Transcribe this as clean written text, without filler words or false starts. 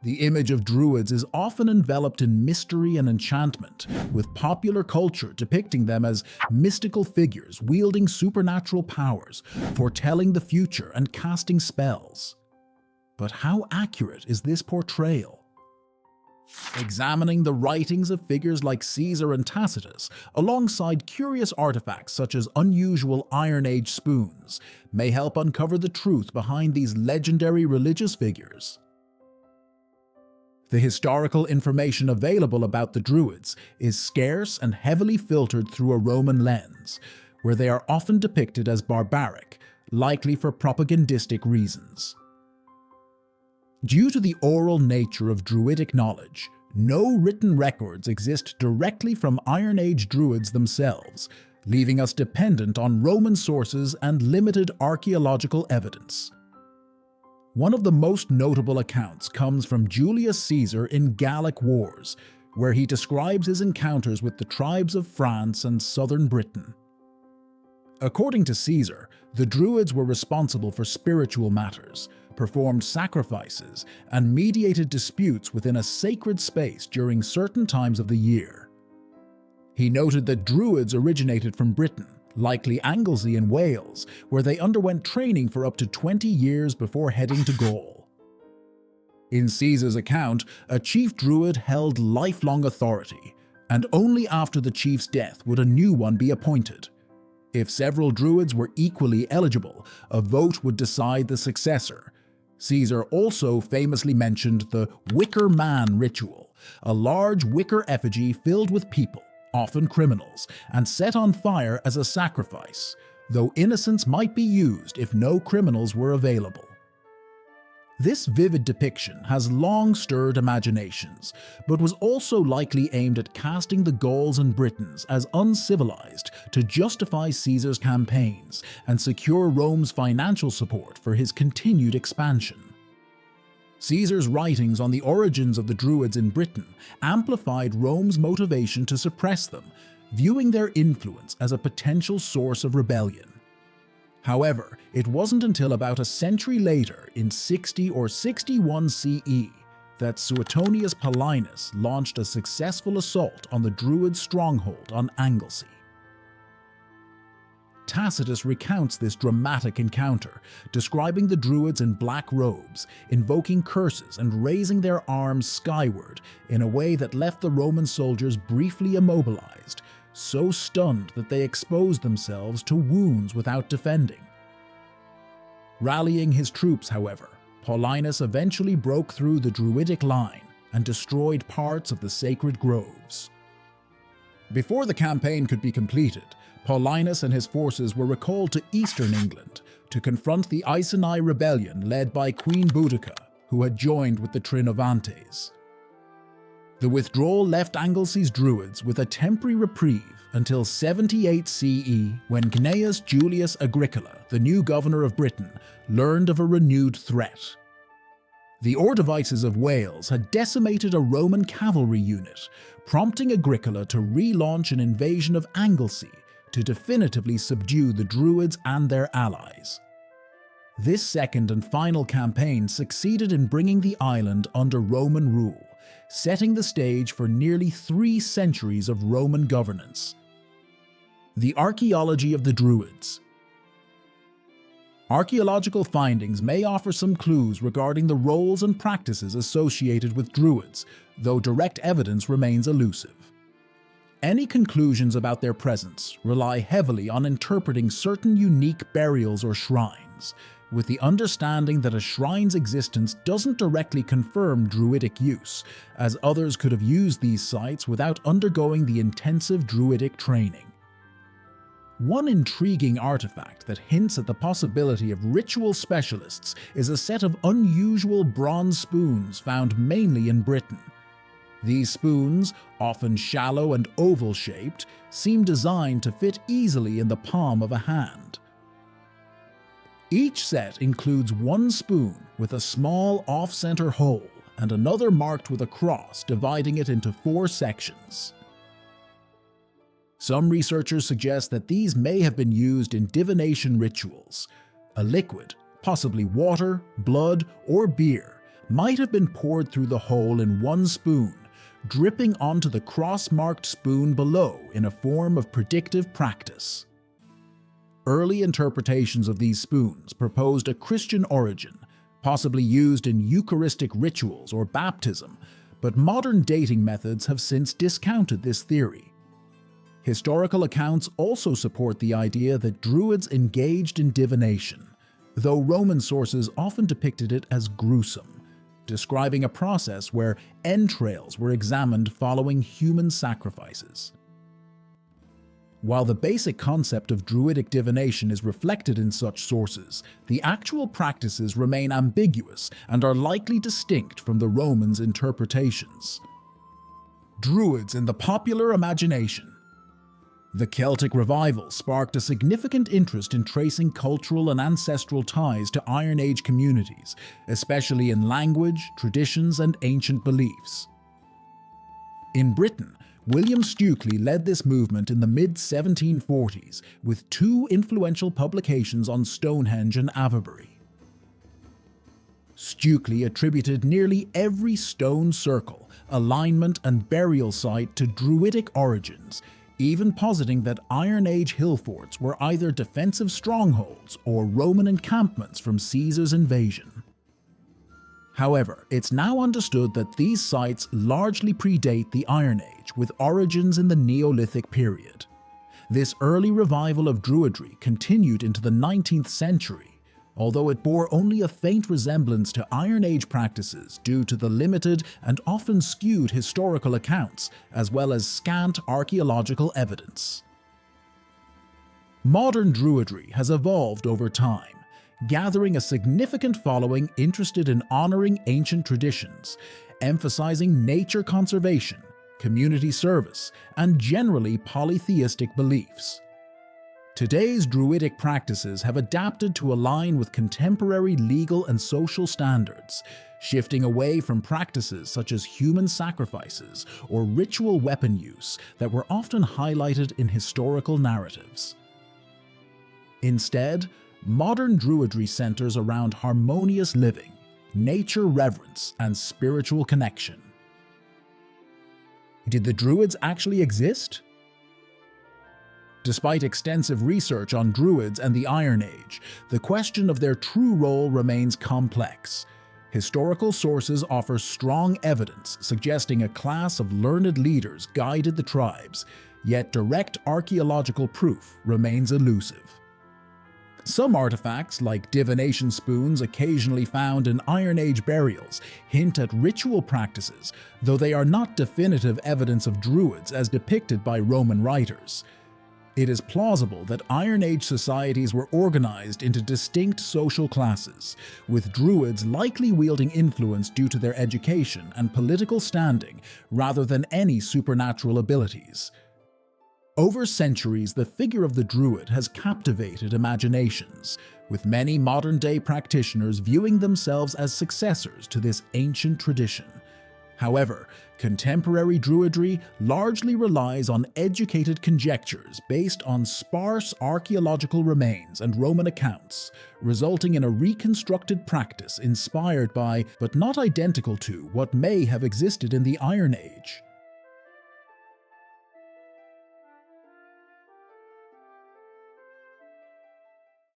The image of Druids is often enveloped in mystery and enchantment, with popular culture depicting them as mystical figures wielding supernatural powers, foretelling the future and casting spells. But how accurate is this portrayal? Examining the writings of figures like Caesar and Tacitus, alongside curious artifacts such as unusual Iron Age spoons, may help uncover the truth behind these legendary religious figures. The historical information available about the Druids is scarce and heavily filtered through a Roman lens, where they are often depicted as barbaric, likely for propagandistic reasons. Due to the oral nature of Druidic knowledge, no written records exist directly from Iron Age Druids themselves, leaving us dependent on Roman sources and limited archaeological evidence. One of the most notable accounts comes from Julius Caesar in Gallic Wars, where he describes his encounters with the tribes of France and southern Britain. According to Caesar, the Druids were responsible for spiritual matters, performed sacrifices, and mediated disputes within a sacred space during certain times of the year. He noted that Druids originated from Britain, likely Anglesey in Wales, where they underwent training for up to 20 years before heading to Gaul. In Caesar's account, a chief Druid held lifelong authority, and only after the chief's death would a new one be appointed. If several Druids were equally eligible, a vote would decide the successor. Caesar also famously mentioned the wicker man ritual, a large wicker effigy filled with people, often criminals, and set on fire as a sacrifice, though innocents might be used if no criminals were available. This vivid depiction has long stirred imaginations, but was also likely aimed at casting the Gauls and Britons as uncivilized to justify Caesar's campaigns and secure Rome's financial support for his continued expansion. Caesar's writings on the origins of the Druids in Britain amplified Rome's motivation to suppress them, viewing their influence as a potential source of rebellion. However, it wasn't until about a century later, in 60 or 61 CE, that Suetonius Paulinus launched a successful assault on the Druid stronghold on Anglesey. Tacitus recounts this dramatic encounter, describing the Druids in black robes, invoking curses and raising their arms skyward in a way that left the Roman soldiers briefly immobilized, so stunned that they exposed themselves to wounds without defending. Rallying his troops, however, Paulinus eventually broke through the Druidic line and destroyed parts of the sacred groves. Before the campaign could be completed, Paulinus and his forces were recalled to eastern England to confront the Iceni rebellion led by Queen Boudica, who had joined with the Trinovantes. The withdrawal left Anglesey's Druids with a temporary reprieve until 78 CE, when Gnaeus Julius Agricola, the new governor of Britain, learned of a renewed threat. The Ordovices of Wales had decimated a Roman cavalry unit, prompting Agricola to relaunch an invasion of Anglesey to definitively subdue the Druids and their allies. This second and final campaign succeeded in bringing the island under Roman rule, setting the stage for nearly 3 centuries of Roman governance. The archaeology of the Druids. Archaeological findings may offer some clues regarding the roles and practices associated with Druids, though direct evidence remains elusive. Any conclusions about their presence rely heavily on interpreting certain unique burials or shrines, with the understanding that a shrine's existence doesn't directly confirm Druidic use, as others could have used these sites without undergoing the intensive Druidic training. One intriguing artifact that hints at the possibility of ritual specialists is a set of unusual bronze spoons found mainly in Britain. These spoons, often shallow and oval-shaped, seem designed to fit easily in the palm of a hand. Each set includes one spoon with a small off-center hole and another marked with a cross dividing it into 4 sections. Some researchers suggest that these may have been used in divination rituals. A liquid, possibly water, blood, or beer, might have been poured through the hole in one spoon, dripping onto the cross-marked spoon below in a form of predictive practice. Early interpretations of these spoons proposed a Christian origin, possibly used in Eucharistic rituals or baptism, but modern dating methods have since discounted this theory. Historical accounts also support the idea that Druids engaged in divination, though Roman sources often depicted it as gruesome, describing a process where entrails were examined following human sacrifices. While the basic concept of Druidic divination is reflected in such sources, the actual practices remain ambiguous and are likely distinct from the Romans' interpretations. Druids in the popular imagination. The Celtic revival sparked a significant interest in tracing cultural and ancestral ties to Iron Age communities, especially in language, traditions, and ancient beliefs. In Britain, William Stukely led this movement in the mid-1740s with two influential publications on Stonehenge and Avebury. Stukely attributed nearly every stone circle, alignment, and burial site to Druidic origins, even positing that Iron Age hill forts were either defensive strongholds or Roman encampments from Caesar's invasion. However, it's now understood that these sites largely predate the Iron Age, with origins in the Neolithic period. This early revival of Druidry continued into the 19th century, although it bore only a faint resemblance to Iron Age practices due to the limited and often skewed historical accounts, as well as scant archaeological evidence. Modern Druidry has evolved over time, gathering a significant following interested in honoring ancient traditions, emphasizing nature conservation, community service, and generally polytheistic beliefs. Today's Druidic practices have adapted to align with contemporary legal and social standards, shifting away from practices such as human sacrifices or ritual weapon use that were often highlighted in historical narratives. Instead, modern Druidry centers around harmonious living, nature reverence, and spiritual connection. Did the Druids actually exist? Despite extensive research on Druids and the Iron Age, the question of their true role remains complex. Historical sources offer strong evidence suggesting a class of learned leaders guided the tribes, yet direct archaeological proof remains elusive. Some artifacts, like divination spoons occasionally found in Iron Age burials, hint at ritual practices, though they are not definitive evidence of Druids as depicted by Roman writers. It is plausible that Iron Age societies were organized into distinct social classes, with Druids likely wielding influence due to their education and political standing rather than any supernatural abilities. Over centuries, the figure of the Druid has captivated imaginations, with many modern-day practitioners viewing themselves as successors to this ancient tradition. However, contemporary Druidry largely relies on educated conjectures based on sparse archaeological remains and Roman accounts, resulting in a reconstructed practice inspired by, but not identical to, what may have existed in the Iron Age.